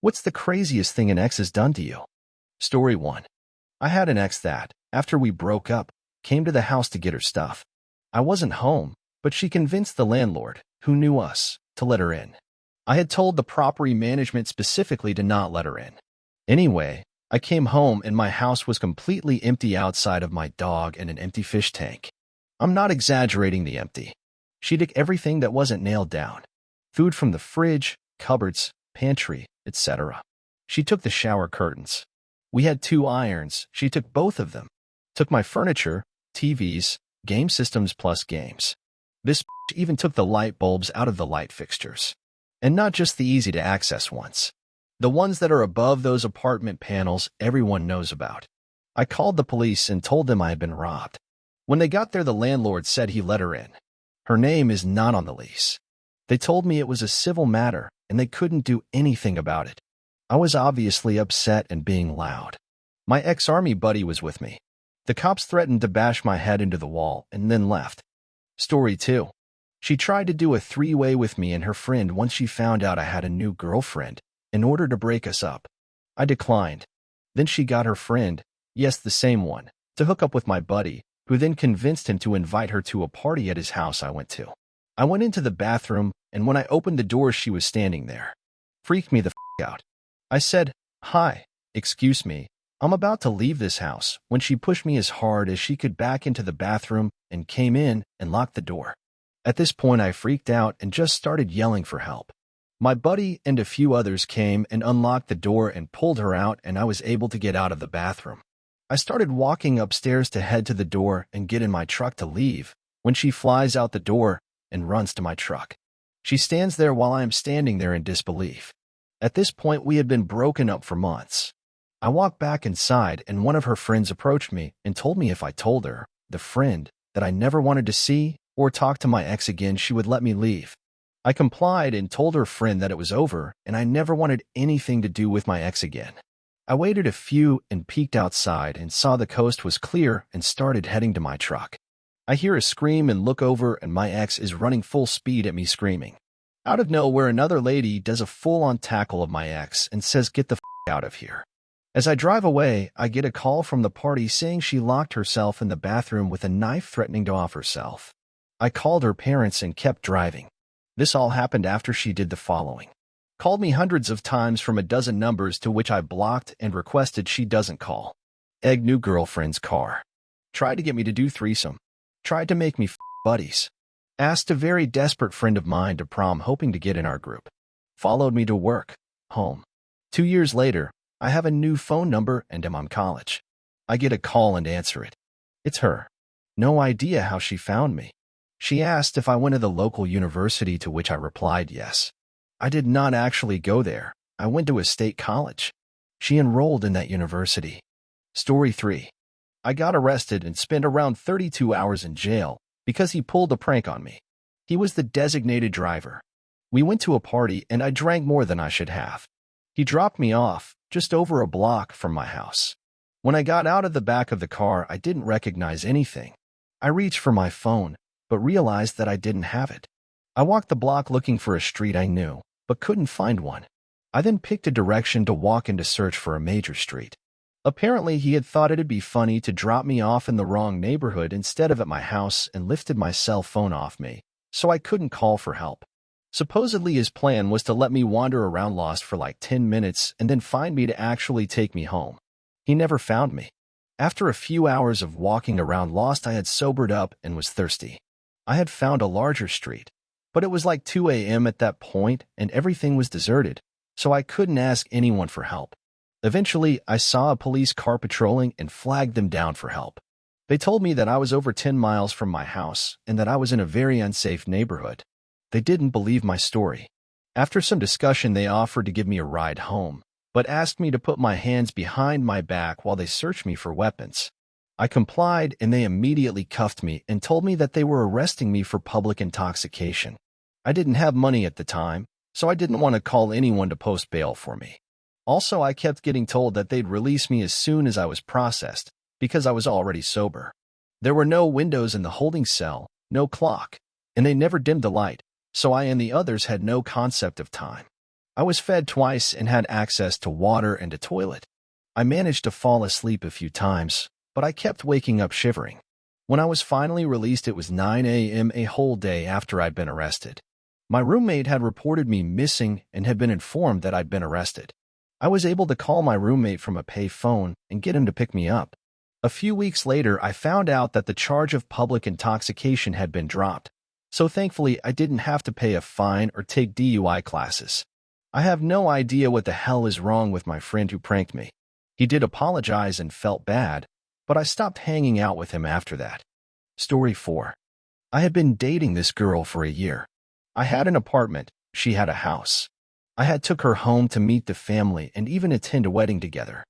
What's the craziest thing an ex has done to you? Story 1. I had an ex that, after we broke up, came to the house to get her stuff. I wasn't home, but she convinced the landlord, who knew us, to let her in. I had told the property management specifically to not let her in. Anyway, I came home and my house was completely empty outside of my dog and an empty fish tank. I'm not exaggerating the empty. She took everything that wasn't nailed down. Food from the fridge, cupboards, pantry, etc. She took the shower curtains. We had 2 irons. She took both of them. Took my furniture, TVs, game systems plus games. This even took the light bulbs out of the light fixtures. And not just the easy-to-access ones. The ones that are above those apartment panels everyone knows about. I called the police and told them I had been robbed. When they got there, the landlord said he let her in. Her name is not on the lease. They told me it was a civil matter and they couldn't do anything about it. I was obviously upset and being loud. My ex-army buddy was with me. The cops threatened to bash my head into the wall and then left. Story 2. She tried to do a 3-way with me and her friend once she found out I had a new girlfriend, in order to break us up. I declined. Then she got her friend, yes, the same one, to hook up with my buddy, who then convinced him to invite her to a party at his house I went to. I went into the bathroom, and when I opened the door, she was standing there. Freaked me the out. I said, "Hi, excuse me, I'm about to leave this house," when she pushed me as hard as she could back into the bathroom and came in and locked the door. At this point, I freaked out and just started yelling for help. My buddy and a few others came and unlocked the door and pulled her out, and I was able to get out of the bathroom. I started walking upstairs to head to the door and get in my truck to leave, when she flies out the door and runs to my truck. She stands there while I am standing there in disbelief. At this point, we had been broken up for months. I walked back inside and one of her friends approached me and told me if I told her, the friend, that I never wanted to see or talk to my ex again, she would let me leave. I complied and told her friend that it was over and I never wanted anything to do with my ex again. I waited a few and peeked outside and saw the coast was clear and started heading to my truck. I hear a scream and look over and my ex is running full speed at me screaming. Out of nowhere, another lady does a full-on tackle of my ex and says, "Get the out of here." As I drive away, I get a call from the party saying she locked herself in the bathroom with a knife threatening to off herself. I called her parents and kept driving. This all happened after she did the following. Called me hundreds of times from a dozen numbers to which I blocked and requested she doesn't call. Egged new girlfriend's car. Tried to get me to do threesome. Tried to make me buddies. Asked a very desperate friend of mine to prom hoping to get in our group. Followed me to work, home. 2 years later, I have a new phone number and am on college. I get a call and answer it. It's her. No idea how she found me. She asked if I went to the local university, to which I replied yes. I did not actually go there. I went to a state college. She enrolled in that university. Story 3. I got arrested and spent around 32 hours in jail because he pulled a prank on me. He was the designated driver. We went to a party and I drank more than I should have. He dropped me off just over a block from my house. When I got out of the back of the car, I didn't recognize anything. I reached for my phone, but realized that I didn't have it. I walked the block looking for a street I knew, but couldn't find one. I then picked a direction to walk in to search for a major street. Apparently, he had thought it'd be funny to drop me off in the wrong neighborhood instead of at my house and lifted my cell phone off me, so I couldn't call for help. Supposedly, his plan was to let me wander around lost for like 10 minutes and then find me to actually take me home. He never found me. After a few hours of walking around lost, I had sobered up and was thirsty. I had found a larger street, but it was like 2 a.m. at that point and everything was deserted, so I couldn't ask anyone for help. Eventually, I saw a police car patrolling and flagged them down for help. They told me that I was over 10 miles from my house and that I was in a very unsafe neighborhood. They didn't believe my story. After some discussion, they offered to give me a ride home, but asked me to put my hands behind my back while they searched me for weapons. I complied and they immediately cuffed me and told me that they were arresting me for public intoxication. I didn't have money at the time, so I didn't want to call anyone to post bail for me. Also, I kept getting told that they'd release me as soon as I was processed, because I was already sober. There were no windows in the holding cell, no clock, and they never dimmed the light, so I and the others had no concept of time. I was fed twice and had access to water and a toilet. I managed to fall asleep a few times, but I kept waking up shivering. When I was finally released, it was 9 a.m., a whole day after I'd been arrested. My roommate had reported me missing and had been informed that I'd been arrested. I was able to call my roommate from a pay phone and get him to pick me up. A few weeks later, I found out that the charge of public intoxication had been dropped, so thankfully I didn't have to pay a fine or take DUI classes. I have no idea what the hell is wrong with my friend who pranked me. He did apologize and felt bad, but I stopped hanging out with him after that. Story 4. I had been dating this girl for a year. I had an apartment, she had a house. I had took her home to meet the family and even attend a wedding together.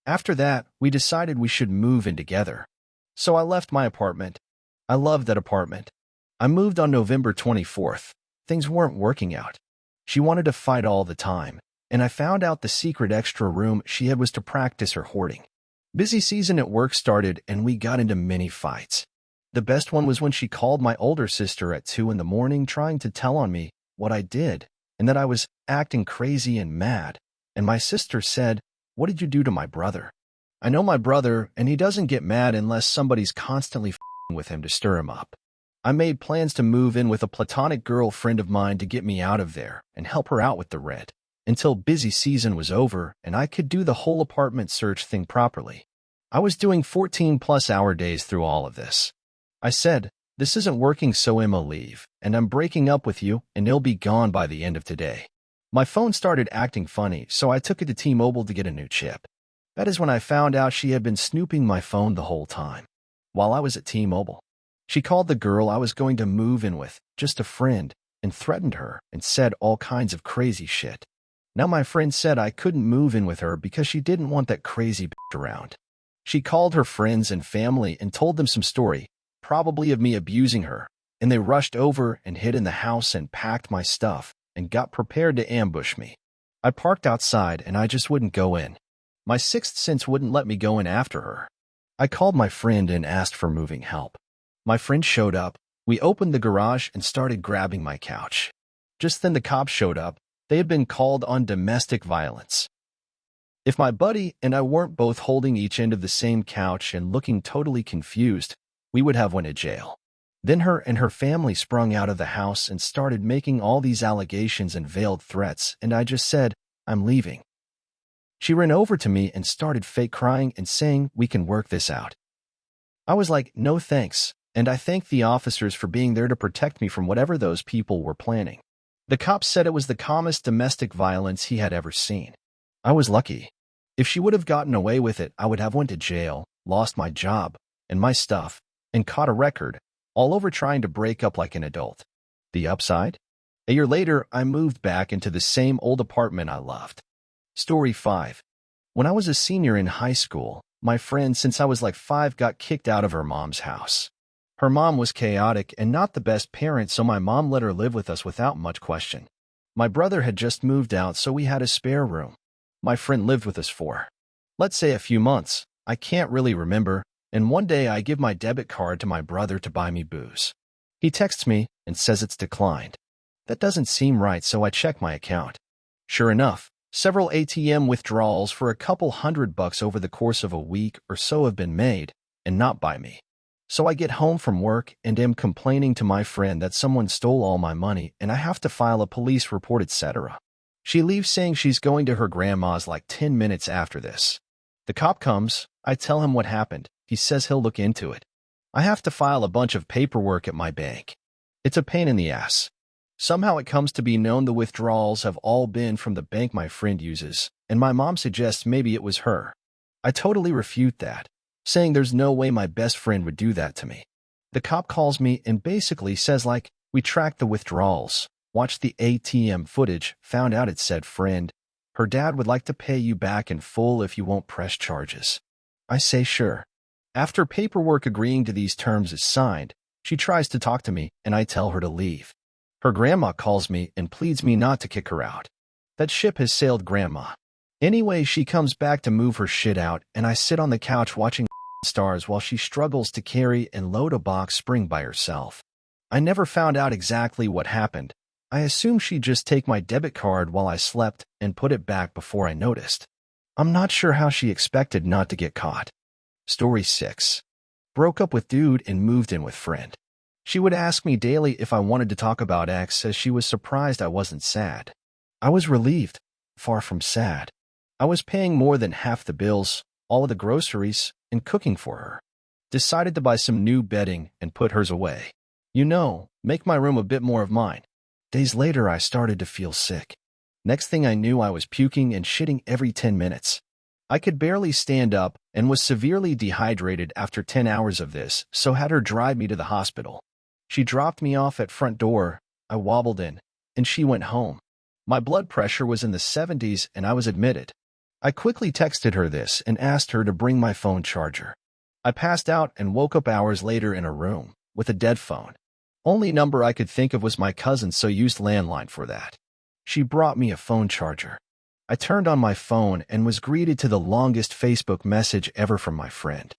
After that, we decided we should move in together. So I left my apartment. I loved that apartment. I moved on November 24th. Things weren't working out. She wanted to fight all the time, and I found out the secret extra room she had was to practice her hoarding. Busy season at work started and we got into many fights. The best one was when she called my older sister at 2 in the morning trying to tell on me what I did and that I was acting crazy and mad. And my sister said, "What did you do to my brother?" I know my brother, and he doesn't get mad unless somebody's constantly f***ing with him to stir him up. I made plans to move in with a platonic girlfriend of mine to get me out of there and help her out with the rent until busy season was over and I could do the whole apartment search thing properly. I was doing 14-plus-hour days through all of this. I said, "This isn't working, so Emma, leave, and I'm breaking up with you, and it'll be gone by the end of today." My phone started acting funny, so I took it to T-Mobile to get a new chip. That is when I found out she had been snooping my phone the whole time. While I was at T-Mobile, she called the girl I was going to move in with, just a friend, and threatened her and said all kinds of crazy shit. Now my friend said I couldn't move in with her because she didn't want that crazy bitch around. She called her friends and family and told them some story, probably of me abusing her, and they rushed over and hid in the house and packed my stuff and got prepared to ambush me. I parked outside and I just wouldn't go in. My sixth sense wouldn't let me go in after her. I called my friend and asked for moving help. My friend showed up. We opened the garage and started grabbing my couch. Just then the cops showed up. They had been called on domestic violence. If my buddy and I weren't both holding each end of the same couch and looking totally confused, we would have went to jail. Then her and her family sprung out of the house and started making all these allegations and veiled threats, and I just said, "I'm leaving." She ran over to me and started fake crying and saying, "We can work this out." I was like, "No thanks," and I thanked the officers for being there to protect me from whatever those people were planning. The cops said it was the calmest domestic violence he had ever seen. I was lucky. If she would have gotten away with it, I would have went to jail, lost my job and my stuff, and caught a record, all over trying to break up like an adult. The upside? A year later, I moved back into the same old apartment I loved. Story 5. When I was a senior in high school, my friend since I was like 5 got kicked out of her mom's house. Her mom was chaotic and not the best parent, so my mom let her live with us without much question. My brother had just moved out, so we had a spare room. My friend lived with us for, let's say, a few months. I can't really remember. And one day I give my debit card to my brother to buy me booze. He texts me and says it's declined. That doesn't seem right, so I check my account. Sure enough, several ATM withdrawals for a couple $100 over the course of a week or so have been made, and not by me. So I get home from work and am complaining to my friend that someone stole all my money and I have to file a police report, etc. She leaves saying she's going to her grandma's like 10 minutes after this. The cop comes. I tell him what happened. He says he'll look into it. I have to file a bunch of paperwork at my bank. It's a pain in the ass. Somehow it comes to be known the withdrawals have all been from the bank my friend uses, and my mom suggests maybe it was her. I totally refute that, saying there's no way my best friend would do that to me. The cop calls me and basically says like, "We tracked the withdrawals, watched the ATM footage, found out it said friend. Her dad would like to pay you back in full if you won't press charges." I say sure. After paperwork agreeing to these terms is signed, she tries to talk to me and I tell her to leave. Her grandma calls me and pleads me not to kick her out. That ship has sailed, grandma. Anyway, she comes back to move her shit out and I sit on the couch watching stars while she struggles to carry and load a box spring by herself. I never found out exactly what happened. I assumed she'd just take my debit card while I slept and put it back before I noticed. I'm not sure how she expected not to get caught. Story 6. Broke up with dude and moved in with friend. She would ask me daily if I wanted to talk about ex, as she was surprised I wasn't sad. I was relieved, far from sad. I was paying more than half the bills, all of the groceries, and cooking for her. Decided to buy some new bedding and put hers away. Make my room a bit more of mine. Days later, I started to feel sick. Next thing I knew, I was puking and shitting every 10 minutes. I could barely stand up and was severely dehydrated after 10 hours of this, so had her drive me to the hospital. She dropped me off at front door, I wobbled in, and she went home. My blood pressure was in the 70s and I was admitted. I quickly texted her this and asked her to bring my phone charger. I passed out and woke up hours later in a room with a dead phone. Only number I could think of was my cousin's, so used landline for that. She brought me a phone charger. I turned on my phone and was greeted to the longest Facebook message ever from my friend.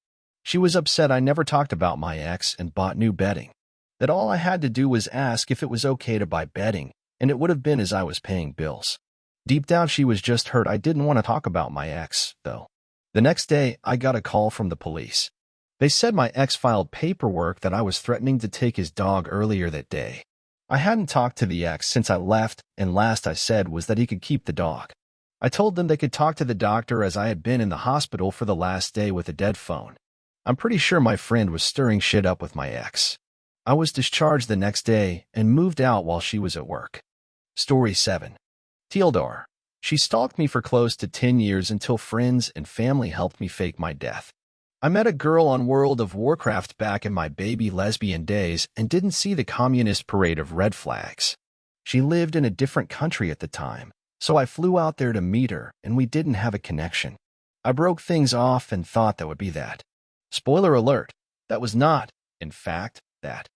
She was upset I never talked about my ex and bought new bedding. That all I had to do was ask if it was okay to buy bedding, and it would have been, as I was paying bills. Deep down she was just hurt I didn't want to talk about my ex, though. The next day, I got a call from the police. They said my ex filed paperwork that I was threatening to take his dog earlier that day. I hadn't talked to the ex since I left, and last I said was that he could keep the dog. I told them they could talk to the doctor, as I had been in the hospital for the last day with a dead phone. I'm pretty sure my friend was stirring shit up with my ex. I was discharged the next day and moved out while she was at work. Story 7. Tildar. She stalked me for close to 10 years until friends and family helped me fake my death. I met a girl on World of Warcraft back in my baby lesbian days and didn't see the communist parade of red flags. She lived in a different country at the time, so I flew out there to meet her, and we didn't have a connection. I broke things off and thought that would be that. Spoiler alert, that was not, in fact, that.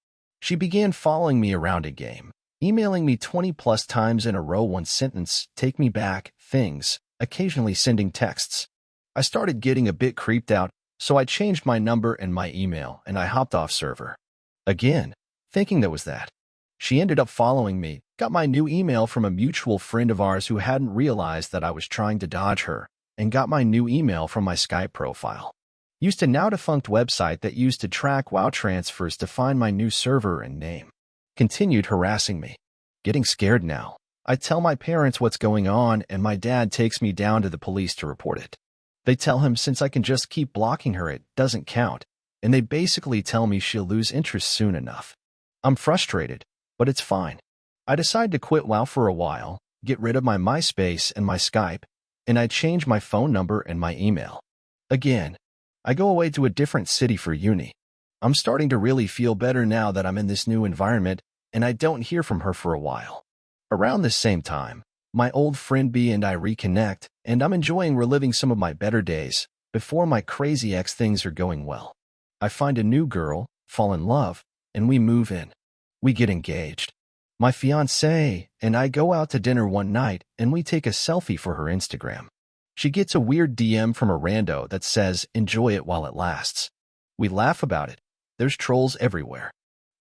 She began following me around a game, emailing me 20+ times in a row, one sentence, take me back, things, occasionally sending texts. I started getting a bit creeped out, so I changed my number and my email, and I hopped off server. Again, thinking that was that. She ended up following me, got my new email from a mutual friend of ours who hadn't realized that I was trying to dodge her, and got my new email from my Skype profile. Used a now-defunct website that used to track WoW transfers to find my new server and name. Continued harassing me. Getting scared now. I tell my parents what's going on, and my dad takes me down to the police to report it. They tell him since I can just keep blocking her, it doesn't count, and they basically tell me she'll lose interest soon enough. I'm frustrated, but it's fine. I decide to quit WoW for a while, get rid of my MySpace and my Skype, and I change my phone number and my email. Again, I go away to a different city for uni. I'm starting to really feel better now that I'm in this new environment, and I don't hear from her for a while. Around this same time, my old friend B and I reconnect, and I'm enjoying reliving some of my better days. Before my crazy ex, things are going well. I find a new girl, fall in love, and we move in. We get engaged. My fiancé and I go out to dinner one night, and we take a selfie for her Instagram. She gets a weird DM from a rando that says, enjoy it while it lasts. We laugh about it. There's trolls everywhere.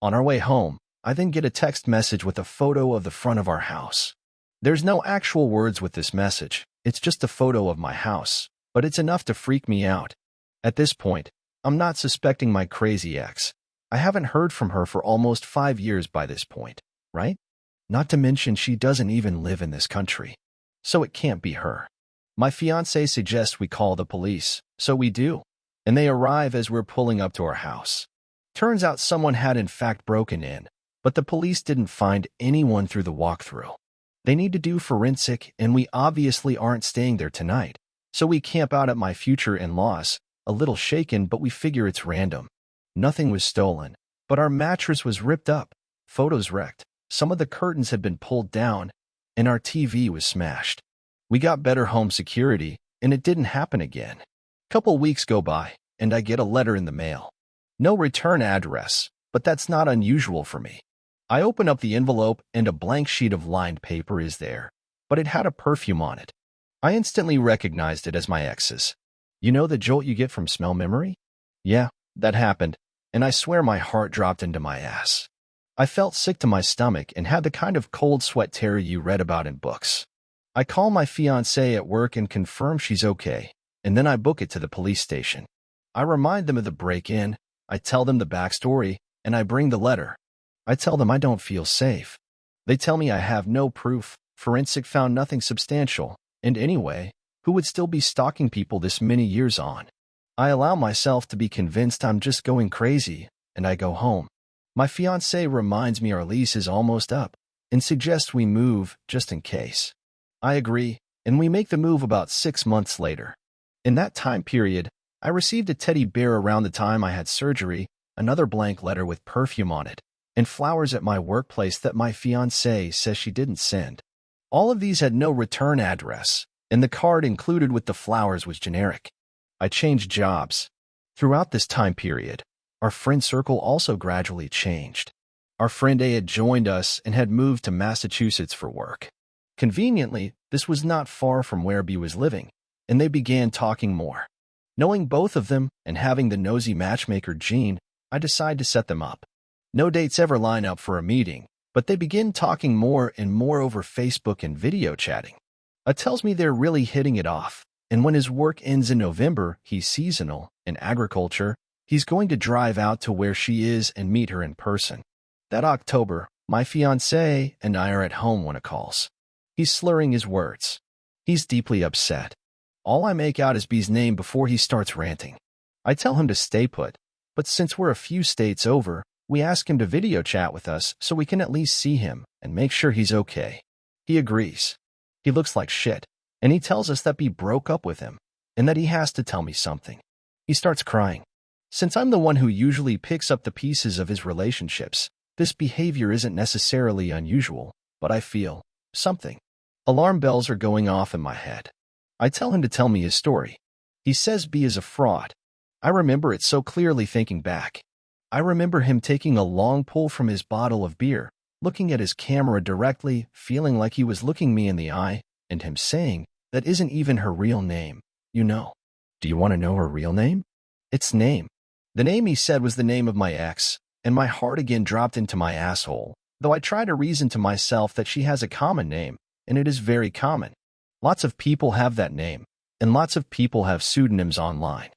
On our way home, I then get a text message with a photo of the front of our house. There's no actual words with this message, it's just a photo of my house, but it's enough to freak me out. At this point, I'm not suspecting my crazy ex. I haven't heard from her for almost 5 years by this point, right? Not to mention she doesn't even live in this country. So it can't be her. My fiancé suggests we call the police, so we do, and they arrive as we're pulling up to our house. Turns out someone had in fact broken in, but the police didn't find anyone through the walkthrough. They need to do forensic, and we obviously aren't staying there tonight, so we camp out at my future in-laws, a little shaken, but we figure it's random. Nothing was stolen, but our mattress was ripped up, photos wrecked, some of the curtains had been pulled down, and our TV was smashed. We got better home security, and it didn't happen again. Couple weeks go by, and I get a letter in the mail. No return address, but that's not unusual for me. I open up the envelope, and a blank sheet of lined paper is there, but it had a perfume on it. I instantly recognized it as my ex's. You know the jolt you get from smell memory? Yeah, that happened, and I swear my heart dropped into my ass. I felt sick to my stomach and had the kind of cold sweat terror you read about in books. I call my fiancée at work and confirm she's okay, and then I book it to the police station. I remind them of the break-in, I tell them the backstory, and I bring the letter. I tell them I don't feel safe. They tell me I have no proof, forensic found nothing substantial, and anyway, who would still be stalking people this many years on? I allow myself to be convinced I'm just going crazy, and I go home. My fiancé reminds me our lease is almost up and suggests we move just in case. I agree, and we make the move about 6 months later. In that time period, I received a teddy bear around the time I had surgery, another blank letter with perfume on it, and flowers at my workplace that my fiancé says she didn't send. All of these had no return address, and the card included with the flowers was generic. I changed jobs. Throughout this time period, our friend circle also gradually changed. Our friend A had joined us and had moved to Massachusetts for work. Conveniently, this was not far from where B was living, and they began talking more. Knowing both of them and having the nosy matchmaker Gene, I decide to set them up. No dates ever line up for a meeting, but they begin talking more and more over Facebook and video chatting. It tells me they're really hitting it off, and when his work ends in November, he's seasonal, in agriculture, he's going to drive out to where she is and meet her in person. That October, my fiancé and I are at home when it calls. He's slurring his words. He's deeply upset. All I make out is B's name before he starts ranting. I tell him to stay put, but since we're a few states over, we ask him to video chat with us so we can at least see him and make sure he's okay. He agrees. He looks like shit, and he tells us that B broke up with him and that he has to tell me something. He starts crying. Since I'm the one who usually picks up the pieces of his relationships, this behavior isn't necessarily unusual, but I feel something. Alarm bells are going off in my head. I tell him to tell me his story. He says B is a fraud. I remember it so clearly thinking back. I remember him taking a long pull from his bottle of beer, looking at his camera directly, feeling like he was looking me in the eye, and him saying, "That isn't even her real name, you know." Do you want to know her real name? It's name. The name he said was the name of my ex, and my heart again dropped into my asshole, though I try to reason to myself that she has a common name, and it is very common. Lots of people have that name, and lots of people have pseudonyms online.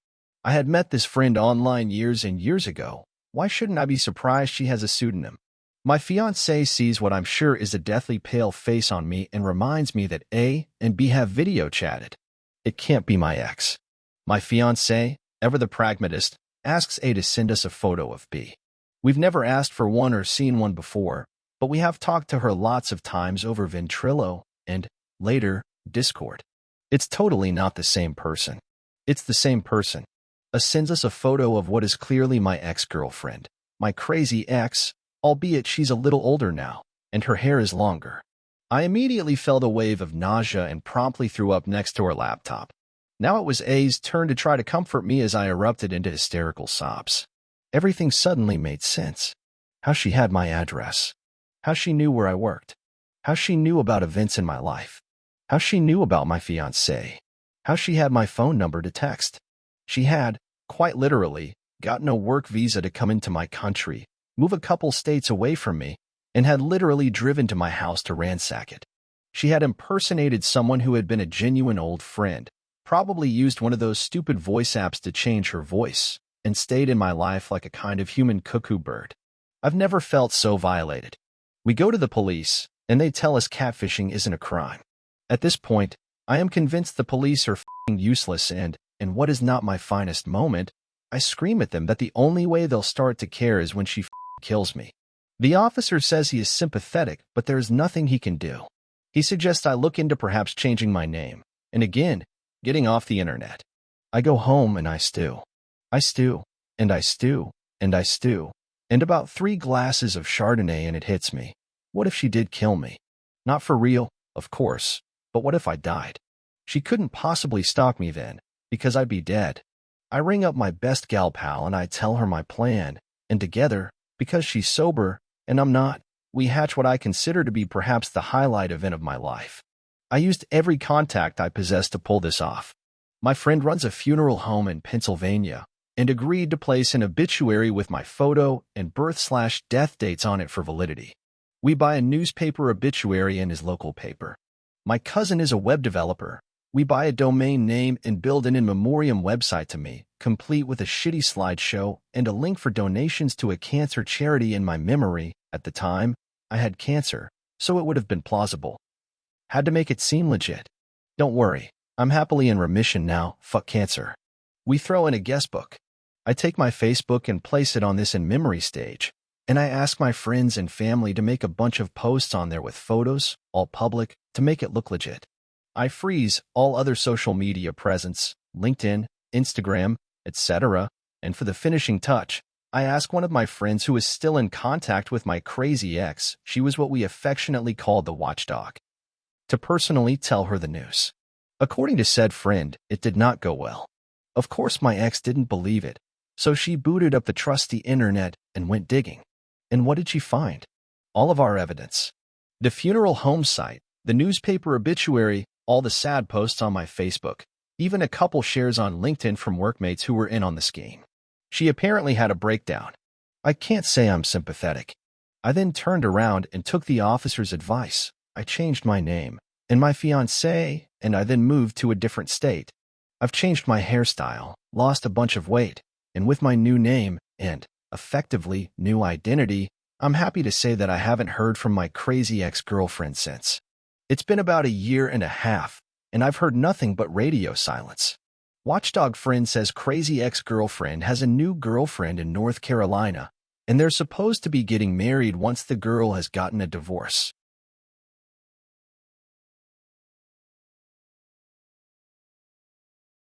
I had met this friend online years and years ago. Why shouldn't I be surprised she has a pseudonym? My fiancé sees what I'm sure is a deathly pale face on me and reminds me that A and B have video chatted. It can't be my ex. My fiancé, ever the pragmatist, asks A to send us a photo of B. We've never asked for one or seen one before, but we have talked to her lots of times over Ventrilo and, later, Discord. It's totally not the same person. It's the same person. A sends us a photo of what is clearly my ex-girlfriend, my crazy ex, albeit she's a little older now, and her hair is longer. I immediately felt a wave of nausea and promptly threw up next to her laptop. Now it was A's turn to try to comfort me as I erupted into hysterical sobs. Everything suddenly made sense. How she had my address. How she knew where I worked. How she knew about events in my life. How she knew about my fiancé. How she had my phone number to text. She had, quite literally, gotten a work visa to come into my country, move a couple states away from me, and had literally driven to my house to ransack it. She had impersonated someone who had been a genuine old friend, probably used one of those stupid voice apps to change her voice, and stayed in my life like a kind of human cuckoo bird. I've never felt so violated. We go to the police, and they tell us catfishing isn't a crime. At this point, I am convinced the police are f***ing useless and, in what is not my finest moment, I scream at them that the only way they'll start to care is when she f***ing kills me. The officer says he is sympathetic, but there is nothing he can do. He suggests I look into perhaps changing my name, and again, getting off the internet. I go home and I stew. I stew, and I stew, and I stew, and about 3 glasses of Chardonnay and it hits me. What if she did kill me? Not for real, of course, but what if I died? She couldn't possibly stalk me then, because I'd be dead. I ring up my best gal pal and I tell her my plan, and together, because she's sober, and I'm not, we hatch what I consider to be perhaps the highlight event of my life. I used every contact I possessed to pull this off. My friend runs a funeral home in Pennsylvania, and agreed to place an obituary with my photo and birth/death dates on it for validity. We buy a newspaper obituary in his local paper. My cousin is a web developer. We buy a domain name and build an in memoriam website to me, complete with a shitty slideshow and a link for donations to a cancer charity in my memory. At the time, I had cancer, so it would have been plausible. Had to make it seem legit. Don't worry, I'm happily in remission now, fuck cancer. We throw in a guest book. I take my Facebook and place it on this in-memory stage, and I ask my friends and family to make a bunch of posts on there with photos, all public, to make it look legit. I freeze all other social media presence, LinkedIn, Instagram, etc., and for the finishing touch, I ask one of my friends who is still in contact with my crazy ex, she was what we affectionately called the watchdog, to personally tell her the news. According to said friend, it did not go well. Of course my ex didn't believe it, so she booted up the trusty internet and went digging. And what did she find? All of our evidence. The funeral home site, the newspaper obituary, all the sad posts on my Facebook, even a couple shares on LinkedIn from workmates who were in on the scheme. She apparently had a breakdown. I can't say I'm sympathetic. I then turned around and took the officer's advice. I changed my name and my fiancée, and I then moved to a different state. I've changed my hairstyle, lost a bunch of weight, and with my new name and, effectively, new identity, I'm happy to say that I haven't heard from my crazy ex-girlfriend since. It's been about 1.5 years, and I've heard nothing but radio silence. Watchdog friend says crazy ex-girlfriend has a new girlfriend in North Carolina, and they're supposed to be getting married once the girl has gotten a divorce.